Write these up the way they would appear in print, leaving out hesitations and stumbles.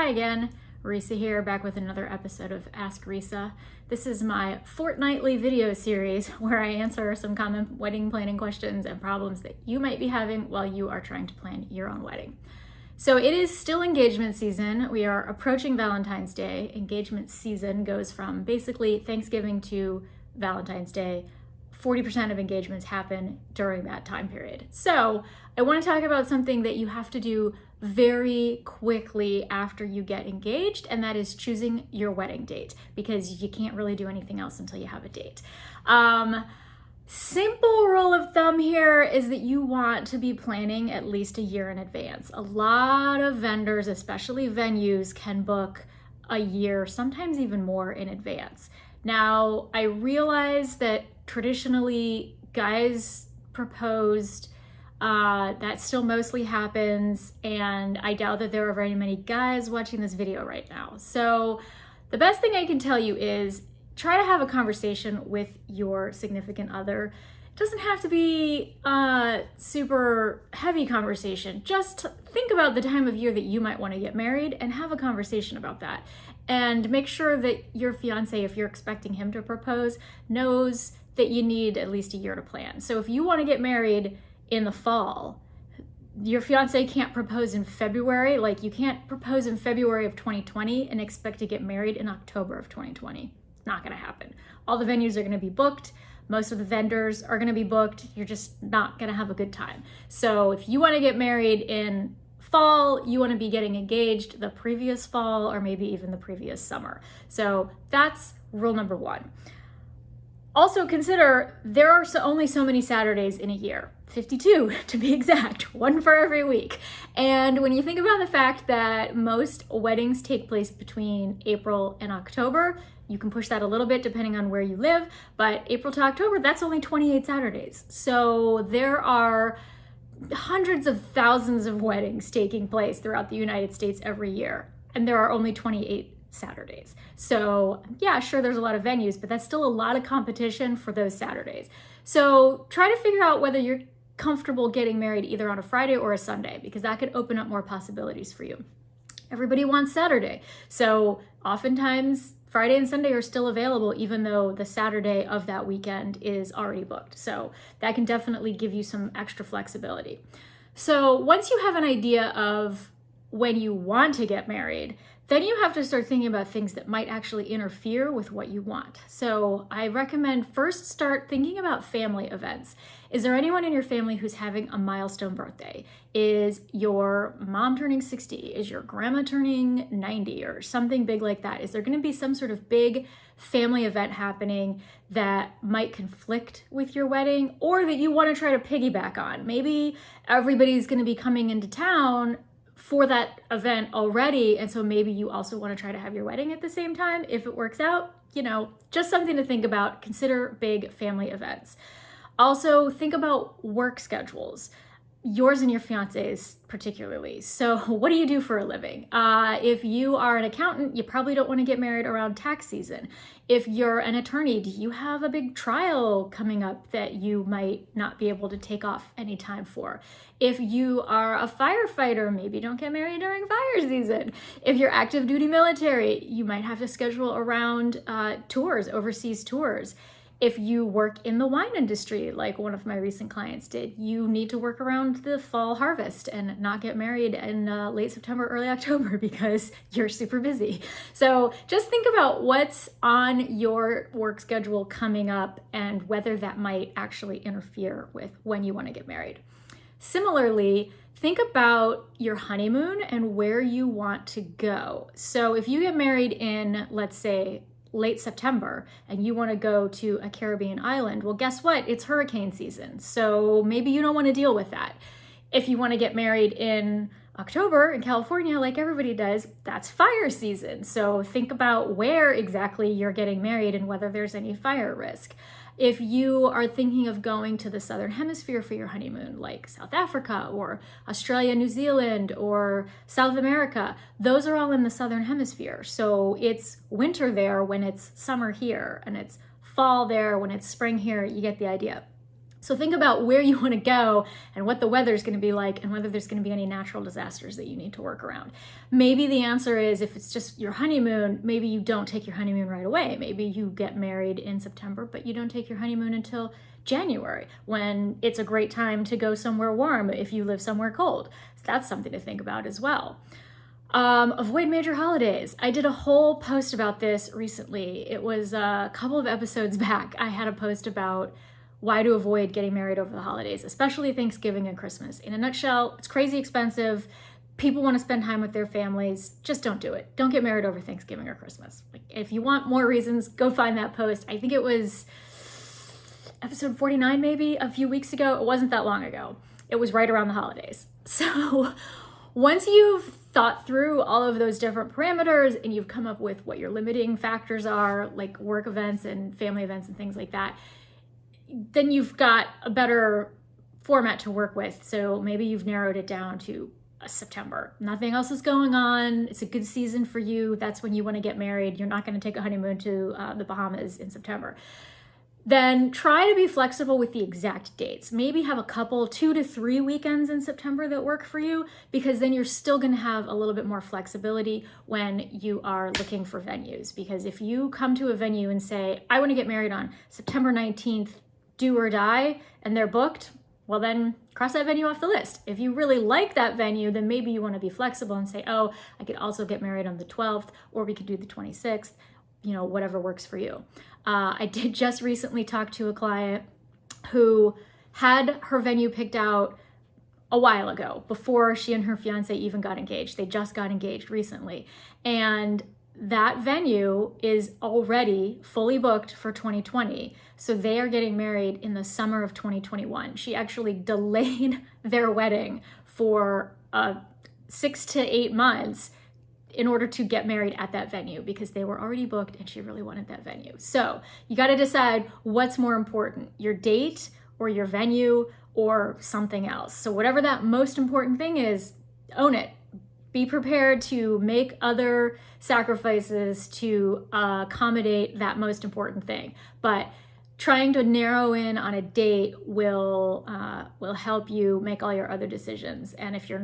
Hi again, Risa here, back with another episode of Ask Risa. This is my fortnightly video series where I answer some common wedding planning questions and problems that you might be having while you are trying to plan your own wedding. So it is still engagement season. We are approaching Valentine's Day. Engagement season goes from basically Thanksgiving to Valentine's Day. 40% of engagements happen during that time period. So I want to talk about something that you have to do very quickly after you get engaged, and that is choosing your wedding date, because you can't really do anything else until you have a date. Simple rule of thumb here is that you want to be planning at least a year in advance. A lot of vendors, especially venues, can book a year, sometimes even more in advance. Now, I realize that traditionally guys proposed, that still mostly happens, and I doubt that there are very many guys watching this video right now. So the best thing I can tell you is try to have a conversation with your significant other. It doesn't have to be a super heavy conversation. Just think about the time of year that you might want to get married and have a conversation about that. And make sure that your fiance, if you're expecting him to propose, knows that you need at least a year to plan. So if you want to get married in the fall, your fiance can't propose in February. Like, you can't propose in February of 2020 and expect to get married in October of 2020. It's not going to happen. All the venues are going to be booked. Most of the vendors are going to be booked. You're just not going to have a good time. So if you want to get married in fall, you want to be getting engaged the previous fall or maybe even the previous summer. So that's rule number one. Also consider there are only so many Saturdays in a year, 52 to be exact, one for every week. And when you think about the fact that most weddings take place between April and October, you can push that a little bit depending on where you live, but April to October, that's only 28 Saturdays. So there are hundreds of thousands of weddings taking place throughout the United States every year, and there are only 28 Saturdays. So yeah, sure, there's a lot of venues, but that's still a lot of competition for those Saturdays. So try to figure out whether you're comfortable getting married either on a Friday or a Sunday, because that could open up more possibilities for you. Everybody wants Saturday. So oftentimes Friday and Sunday are still available, even though the Saturday of that weekend is already booked. So that can definitely give you some extra flexibility. So once you have an idea of when you want to get married, then you have to start thinking about things that might actually interfere with what you want. So I recommend first start thinking about family events. Is there anyone in your family who's having a milestone birthday? Is your mom turning 60? Is your grandma turning 90 or something big like that? Is there going to be some sort of big family event happening that might conflict with your wedding, or that you want to try to piggyback on? Maybe everybody's going to be coming into town for that event already, and so maybe you also want to try to have your wedding at the same time. If it works out, just something to think about. Consider big family events. Also, think about work schedules, yours and your fiance's particularly. So what do you do for a living? If you are an accountant, you probably don't want to get married around tax season. If you're an attorney, do you have a big trial coming up that you might not be able to take off any time for? If you are a firefighter, maybe don't get married during fire season. If you're active duty military, you might have to schedule around tours, overseas tours. If you work in the wine industry, like one of my recent clients did, you need to work around the fall harvest and not get married in late September, early October because you're super busy. So just think about what's on your work schedule coming up and whether that might actually interfere with when you want to get married. Similarly, think about your honeymoon and where you want to go. So if you get married in, let's say, late September and you want to go to a Caribbean island, well, guess what? It's hurricane season. So maybe you don't want to deal with that. If you want to get married in October in California, like everybody does, that's fire season. So think about where exactly you're getting married and whether there's any fire risk. If you are thinking of going to the Southern Hemisphere for your honeymoon, like South Africa or Australia, New Zealand, or South America, those are all in the Southern Hemisphere. So it's winter there when it's summer here, and it's fall there when it's spring here. You get the idea. So think about where you want to go and what the weather's going to be like and whether there's going to be any natural disasters that you need to work around. Maybe the answer is, if it's just your honeymoon, maybe you don't take your honeymoon right away. Maybe you get married in September, but you don't take your honeymoon until January, when it's a great time to go somewhere warm if you live somewhere cold. So that's something to think about as well. Avoid major holidays. I did a whole post about this recently. It was a couple of episodes back. I had a post about why to avoid getting married over the holidays, especially Thanksgiving and Christmas. In a nutshell, it's crazy expensive. People want to spend time with their families. Just don't do it. Don't get married over Thanksgiving or Christmas. Like, if you want more reasons, go find that post. I think it was episode 49 maybe, a few weeks ago. It wasn't that long ago. It was right around the holidays. So once you've thought through all of those different parameters and you've come up with what your limiting factors are, like work events and family events and things like that, then you've got a better format to work with. So maybe you've narrowed it down to September. Nothing else is going on. It's a good season for you. That's when you want to get married. You're not going to take a honeymoon to the Bahamas in September. Then try to be flexible with the exact dates. Maybe have a couple, 2 to 3 weekends in September that work for you, because then you're still going to have a little bit more flexibility when you are looking for venues. Because if you come to a venue and say, I want to get married on September 19th, do or die, and they're booked, well then cross that venue off the list. If you really like that venue, then maybe you want to be flexible and say, oh, I could also get married on the 12th, or we could do the 26th, whatever works for you. I did just recently talk to a client who had her venue picked out a while ago, before she and her fiance even got engaged. They just got engaged recently. And that venue is already fully booked for 2020. So they are getting married in the summer of 2021. She actually delayed their wedding for 6 to 8 months in order to get married at that venue, because they were already booked and she really wanted that venue. So you got to decide what's more important, your date or your venue or something else. So whatever that most important thing is, own it. Be prepared to make other sacrifices to accommodate that most important thing. But trying to narrow in on a date will help you make all your other decisions. And if your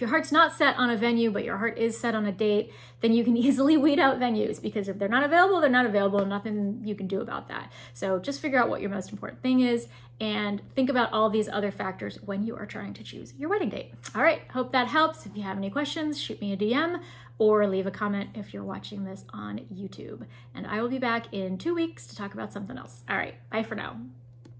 heart's not set on a venue, but your heart is set on a date, then you can easily weed out venues, because if they're not available, they're not available. Nothing you can do about that. So just figure out what your most important thing is and think about all these other factors when you are trying to choose your wedding date. All right, hope that helps. If you have any questions, shoot me a DM or leave a comment if you're watching this on YouTube. And I will be back in 2 weeks to talk about something else. All right, bye for now.